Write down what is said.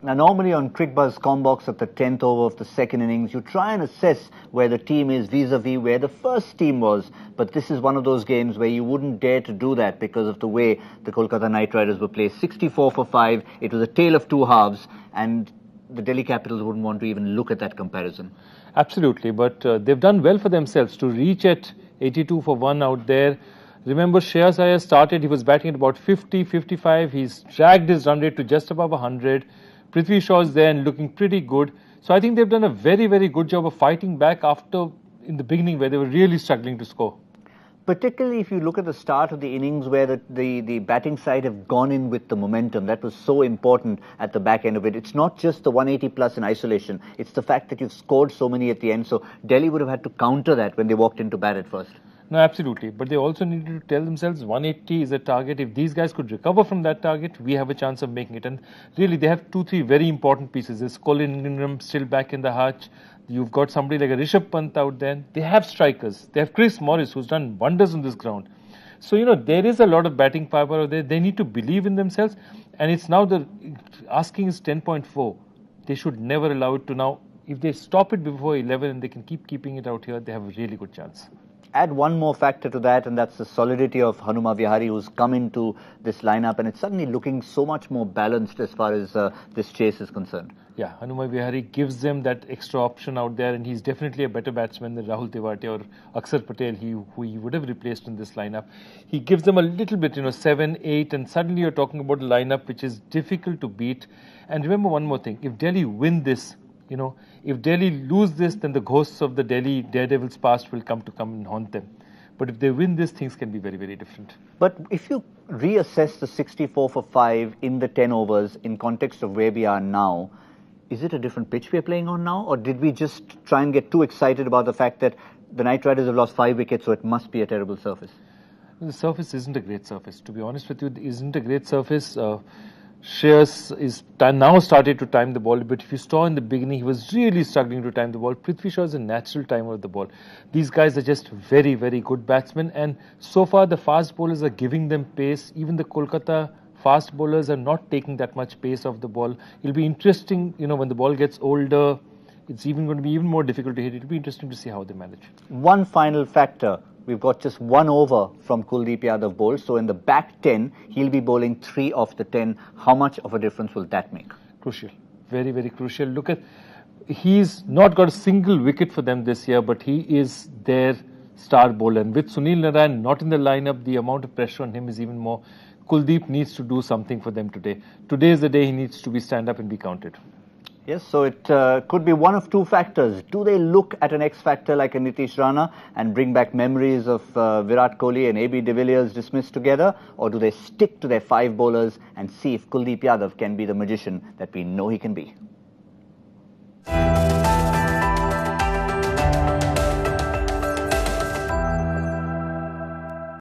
Now, normally on CricBuzz Combox at the 10th over of the second innings, you try and assess where the team is vis-a-vis where the first team was. But this is one of those games where you wouldn't dare to do that because of the way the Kolkata Knight Riders were placed. 64 for 5. It was a tale of two halves, and the Delhi Capitals wouldn't want to even look at that comparison. Absolutely, but they've done well for themselves to reach at 82 for 1 out there. Remember, Shreyas Iyer started, he was batting at about 50, 55. He's dragged his run rate to just above 100. Prithvi Shaw's there and looking pretty good. So I think they've done a very, very good job of fighting back after, in the beginning, where they were really struggling to score. Particularly if you look at the start of the innings where the batting side have gone in with the momentum. That was so important at the back end of it. It's not just the 180 plus in isolation. It's the fact that you've scored so many at the end. So Delhi would have had to counter that when they walked into bat at first. No, absolutely. But they also needed to tell themselves 180 is a target. If these guys could recover from that target, we have a chance of making it. And really, they have 2-3 very important pieces. There's Colin Ingram still back in the hutch. You've got somebody like a Rishabh Pant out there. They have strikers. They have Chris Morris, who's done wonders on this ground. So, you know, there is a lot of batting power out there. They need to believe in themselves. And it's now the asking is 10.4. They should never allow it to now. If they stop it before 11 and they can keeping it out here, they have a really good chance. Add one more factor to that, and that's the solidity of Hanuma Vihari, who's come into this lineup, and it's suddenly looking so much more balanced as far as this chase is concerned. Yeah, Hanuma Vihari gives them that extra option out there, and he's definitely a better batsman than Rahul Tewati or Akshar Patel, who he would have replaced in this lineup. He gives them a little bit, 7, 8, and suddenly you're talking about a lineup which is difficult to beat. And remember one more thing, if Delhi win this, if Delhi lose this, then the ghosts of the Delhi Daredevils past will come and haunt them. But if they win this, things can be very, very different. But if you reassess the 64 for 5 in the 10 overs in context of where we are now, is it a different pitch we're playing on now? Or did we just try and get too excited about the fact that the Knight Riders have lost 5 wickets, so it must be a terrible surface? The surface isn't a great surface. To be honest with you, it isn't a great surface. Shreyas is now started to time the ball, but if you saw in the beginning, he was really struggling to time the ball. Prithvi Shaw is a natural timer of the ball. These guys are just very, very good batsmen, and so far the fast bowlers are giving them pace. Even the Kolkata fast bowlers are not taking that much pace off the ball. It'll be interesting, when the ball gets older, it's even going to be even more difficult to hit. It'll be interesting to see how they manage. One final factor. We've got just 1 over from Kuldeep Yadav bowled. So in the back 10, he'll be bowling 3 off the 10. How much of a difference will that make? Crucial. Very, very crucial. Look at, he's not got a single wicket for them this year, but he is their star bowler. And with Sunil Narayan not in the lineup, the amount of pressure on him is even more. Kuldeep needs to do something for them today. Today is the day he needs to stand up and be counted. Yes, so it could be one of two factors. Do they look at an X factor like a Nitish Rana and bring back memories of Virat Kohli and AB de Villiers dismissed together? Or do they stick to their 5 bowlers and see if Kuldeep Yadav can be the magician that we know he can be?